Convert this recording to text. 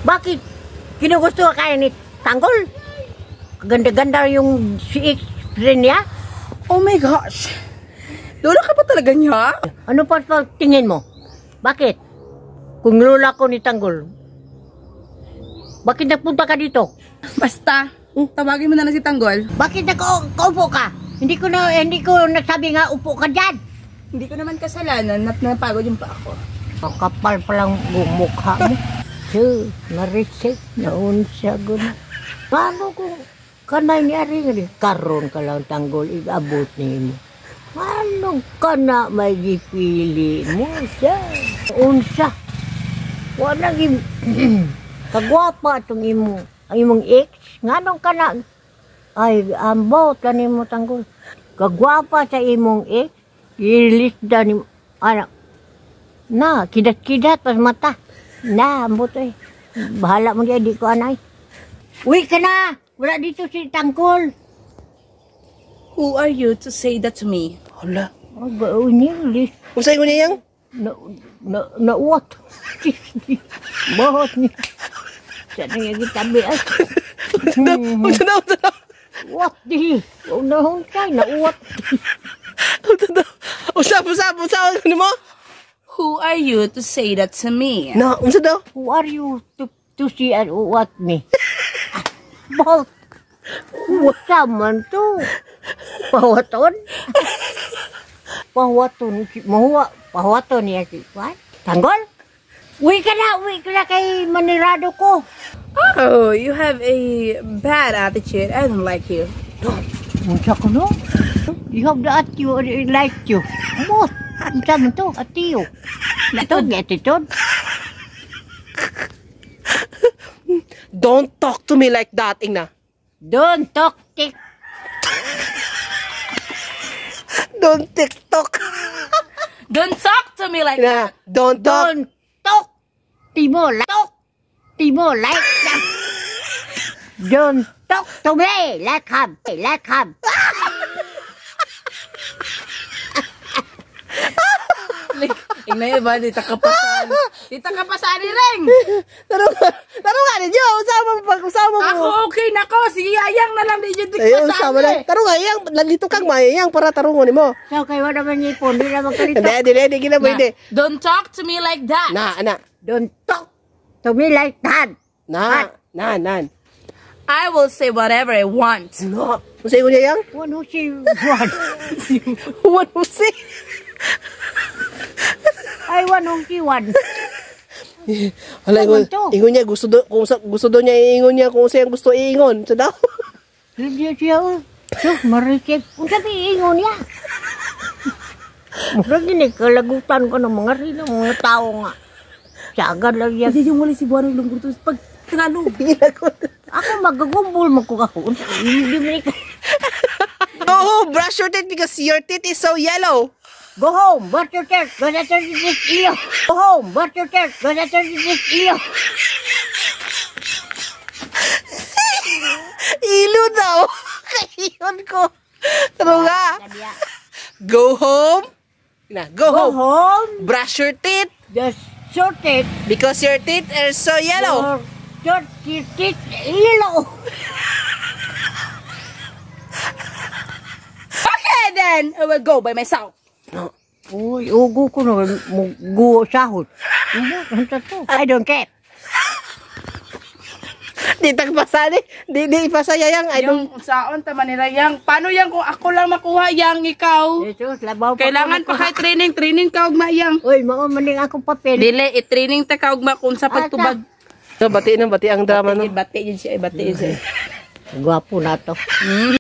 Bakit? Kinugusto ka kaya ni Tanggol? Ganda-ganda yung si friend niya? Oh my gosh. Lola ka ba talaga niya? Ano pa tingin mo? Bakit? Kung lola ko ni Tanggol, bakit nagpunta ka dito? Basta, tawagin mo na lang si Tanggol. Bakit nakaupo ka? Hindi ko nagsabi nga upo ka dyan. Hindi ko naman kasalanan at napagod yung pa ako. Kapal palang mukha mo. So, na-receive na unsa guna. Paano kung kanay niyari nga karon ka lang Tanggol, i-abot niyo mo. Paano ka na may gipili mo siya? Unsa? Wala nang kagwapa itong imong ex. Nganong ka na? Ay, ambot ka ni mo Tanggol. Kagwapa sa imong ex. I-release na ni anak. Na, kidat-kidat pas mata. Na, ambot eh. Bahala mo diya, di ko anay. Uwi ka na! Wala dito si Tanggol. Who are you to say that to me? Hala. Oh, gawin niya, release. Kung sa'yo niya yang? What? Bahot niya. Sana nga gitabi ay. Unsa daw? What di? Unahon kay, na-what. Usap mo? Who are you to say that to me? Na, unsa daw? Who are you to see and what me? Bahot. Wasa man to. Pawaton? Pawaton niya si Juan. Tanggol? Uwi ka na kay manirado ko. Oh, you have a bad attitude. I don't like you. Unsa ko no? You have the attitude, I like you. What? Unsa man to? Attitude. Attitude? Don't talk to me like that, Ingna. Don't talk, tick. Don't TikTok. Don't talk to me like Na, that. don't talk. Don't talk. Timo like that. Don't talk to me like him. Ingna ba, dita ka pasan ni Reng. Taro nga ninyo. Usama mo. Ako okay na ko. Si Yayang na lang di dito Ayun, usama pasan na. Taro nga, yang, nalito kang mayayang para tarungon mo. So, kayo naman niya po, hindi naman kalito. Hindi, gina mo, hindi. Don't talk to me like that. Na. Don't talk to me like that. Nan. I will say whatever I want. No. Usay ko niya yang? One who say one. What usay? I want who see one. Hala, ingon niya, gusto do niya iingon niya kung saan gusto iingon. Sa daw? Hindi siya, so, marikip. Kung sabi iingon niya. Murag yun kalagutan ko ng mga tao nga. Sagad lang yan. Hindi yung wala si Buwan ng lungkot. Pag Tagalog. Ako magagumbol mo ko ako. Hindi mo Oh, brush your teeth because your teeth is so yellow. Go home, brush your teeth. Go sa this iyo. Go home, brush your teeth. Go sa this iyo. Ilo daw. Kayon ko. Taro nga. Go home. Go home. Brush your teeth. Just short it. Because your teeth are so yellow. Your teeth yellow. Okay then, I will go by myself. Uy, ugo ko na guwo sahod. I don't care. Di tagpasali. Di ipasaya yang. Yung saon taman nila yang. Paano yang kung ako lang makuha yang ikaw? Jesus, labaw pa. Kailangan pa kay training ka ugma yang. Uy, maning akong papel. Dili, i-training ta ka ugma kung sa pagtubag. So, bati ang drama no. Bati yun siya. Gwapo na to.